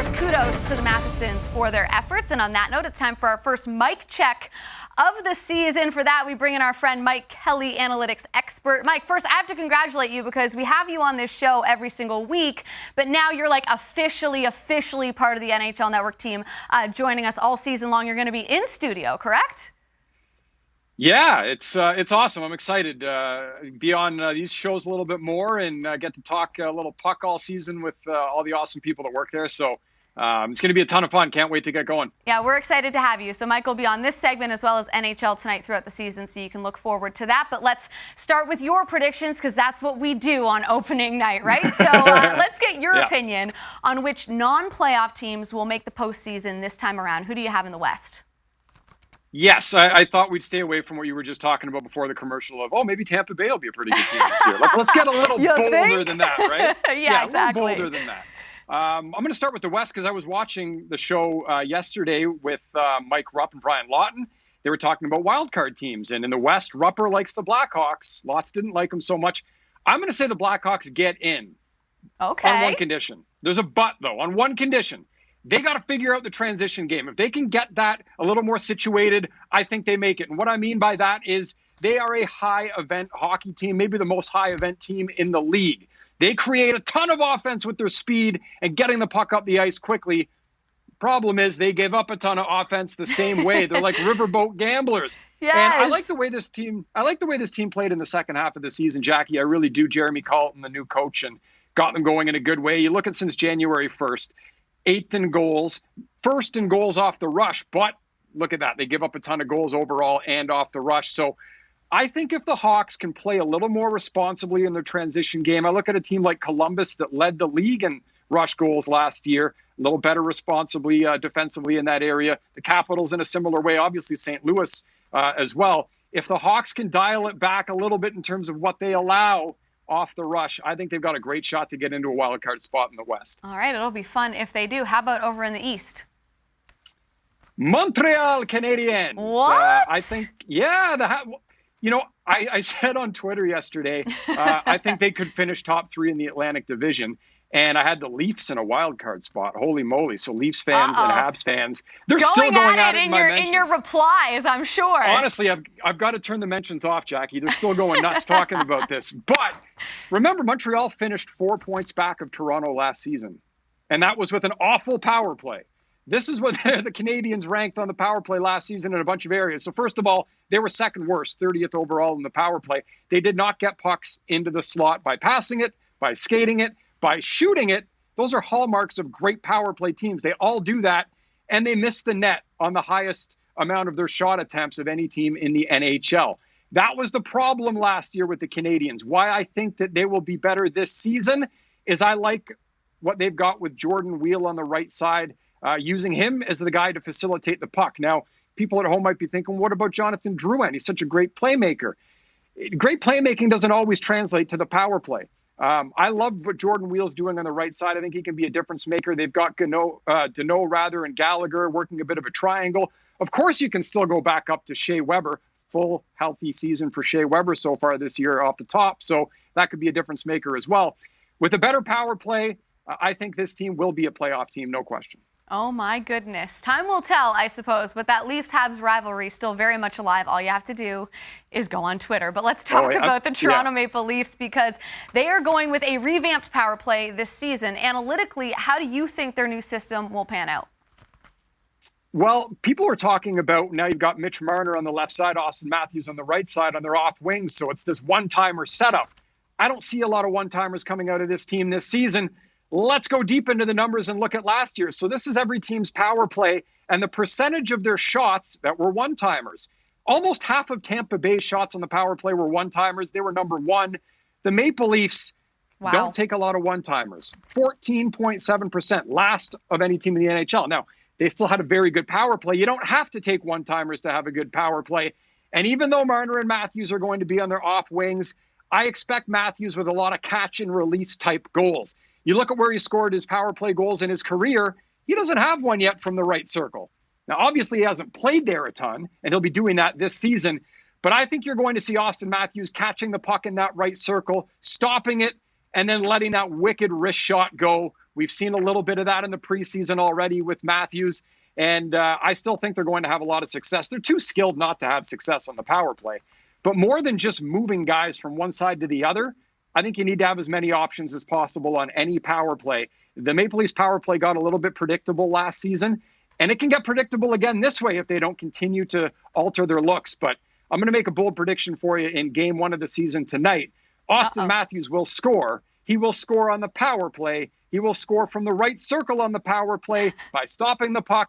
course, kudos to the Mathesons for their efforts. And on that note, it's time for our first mic check of the season. For that, we bring in our friend Mike Kelly, analytics expert. Mike, first, I have to congratulate you because we have you on this show every single week, but now you're like officially part of the NHL Network team, joining us all season long. You're going to be in studio, correct? Yeah, it's awesome. I'm excited be on these shows a little bit more and get to talk a little puck all season with all the awesome people that work there. So it's going to be a ton of fun. Can't wait to get going. Yeah, we're excited to have you. So Mike will be on this segment as well as NHL Tonight throughout the season, so you can look forward to that. But let's start with your predictions, because that's what we do on opening night, right? So let's get your opinion on which non-playoff teams will make the postseason this time around. Who do you have in the West? Yes, I thought we'd stay away from what you were just talking about before the commercial of, maybe Tampa Bay will be a pretty good team this year. Let's get a little bolder than that, right? Yeah, exactly. A little bolder than that. I'm going to start with the West because I was watching the show yesterday with Mike Rupp and Brian Lawton. They were talking about wildcard teams. And in the West, Rupper likes the Blackhawks. Lots didn't like them so much. I'm going to say the Blackhawks get in. Okay. On one condition. There's a but, though, on one condition. They got to figure out the transition game. If they can get that a little more situated, I think they make it. And what I mean by that is they are a high-event hockey team, maybe the most high-event team in the league. They create a ton of offense with their speed and getting the puck up the ice quickly. Problem is they give up a ton of offense the same way. They're like riverboat gamblers. Yes. And I like the way this team played in the second half of the season, Jackie. I really do. Jeremy Colton, the new coach, and got them going in a good way. You look at since January 1st. 8th in goals, 1st in goals off the rush, but look at that. They give up a ton of goals overall and off the rush. So I think if the Hawks can play a little more responsibly in their transition game, I look at a team like Columbus that led the league in rush goals last year, a little better responsibly defensively in that area. The Capitals in a similar way, obviously St. Louis as well. If the Hawks can dial it back a little bit in terms of what they allow off the rush, I think they've got a great shot to get into a wild card spot in the West. All right, it'll be fun if they do. How about over in the East? Montreal Canadiens. What? I think, I said on Twitter yesterday, I think they could finish top 3 in the Atlantic Division. And I had the Leafs in a wild card spot. Holy moly. So Leafs fans and Habs fans, they're still going at it in your replies, I'm sure. Honestly, I've got to turn the mentions off, Jackie. They're still going nuts talking about this. But remember, Montreal finished 4 points back of Toronto last season. And that was with an awful power play. This is what the Canadians ranked on the power play last season in a bunch of areas. So first of all, they were second worst, 30th overall in the power play. They did not get pucks into the slot by passing it, by skating it, by shooting it. Those are hallmarks of great power play teams. They all do that, and they miss the net on the highest amount of their shot attempts of any team in the NHL. That was the problem last year with the Canadians. Why I think that they will be better this season is I like what they've got with Jordan Wheel on the right side, using him as the guy to facilitate the puck. Now, people at home might be thinking, what about Jonathan Drouin? He's such a great playmaker. Great playmaking doesn't always translate to the power play. I love what Jordan Wheel's doing on the right side. I think he can be a difference maker. They've got Deneau and Gallagher working a bit of a triangle. Of course, you can still go back up to Shea Weber. Full healthy season for Shea Weber so far this year off the top. So that could be a difference maker as well. With a better power play, I think this team will be a playoff team, no question. Oh my goodness. Time will tell, I suppose, but that Leafs-Habs rivalry is still very much alive. All you have to do is go on Twitter. But let's talk about the Toronto Maple Leafs, because they are going with a revamped power play this season. Analytically, how do you think their new system will pan out? Well, people are talking about now you've got Mitch Marner on the left side, Austin Matthews on the right side on their off wings. So it's this one-timer setup. I don't see a lot of one-timers coming out of this team this season. Let's go deep into the numbers and look at last year. So this is every team's power play and the percentage of their shots that were one-timers. Almost half of Tampa Bay's shots on the power play were one-timers. They were number 1. The Maple Leafs don't take a lot of one-timers. 14.7%, last of any team in the NHL. Now, they still had a very good power play. You don't have to take one-timers to have a good power play. And even though Marner and Matthews are going to be on their off wings, I expect Matthews with a lot of catch and release type goals. You look at where he scored his power play goals in his career, he doesn't have one yet from the right circle. Now, obviously, he hasn't played there a ton, and he'll be doing that this season. But I think you're going to see Austin Matthews catching the puck in that right circle, stopping it, and then letting that wicked wrist shot go We've seen a little bit of that in the preseason already with Matthews. And I still think they're going to have a lot of success. They're too skilled not to have success on the power play. But more than just moving guys from one side to the other, I think you need to have as many options as possible on any power play. The Maple Leafs power play got a little bit predictable last season, and it can get predictable again this way if they don't continue to alter their looks. But I'm going to make a bold prediction for you in game 1 of the season tonight. Austin Matthews will score. He will score on the power play. He will score from the right circle on the power play by stopping the puck,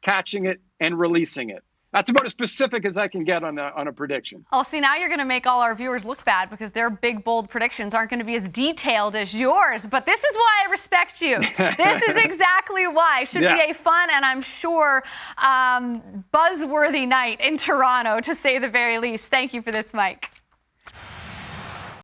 catching it, and releasing it. That's about as specific as I can get on a prediction. Oh, see, now you're going to make all our viewers look bad because their big, bold predictions aren't going to be as detailed as yours. But this is why I respect you. This is exactly why. It should be a fun and I'm sure buzzworthy night in Toronto, to say the very least. Thank you for this, Mike.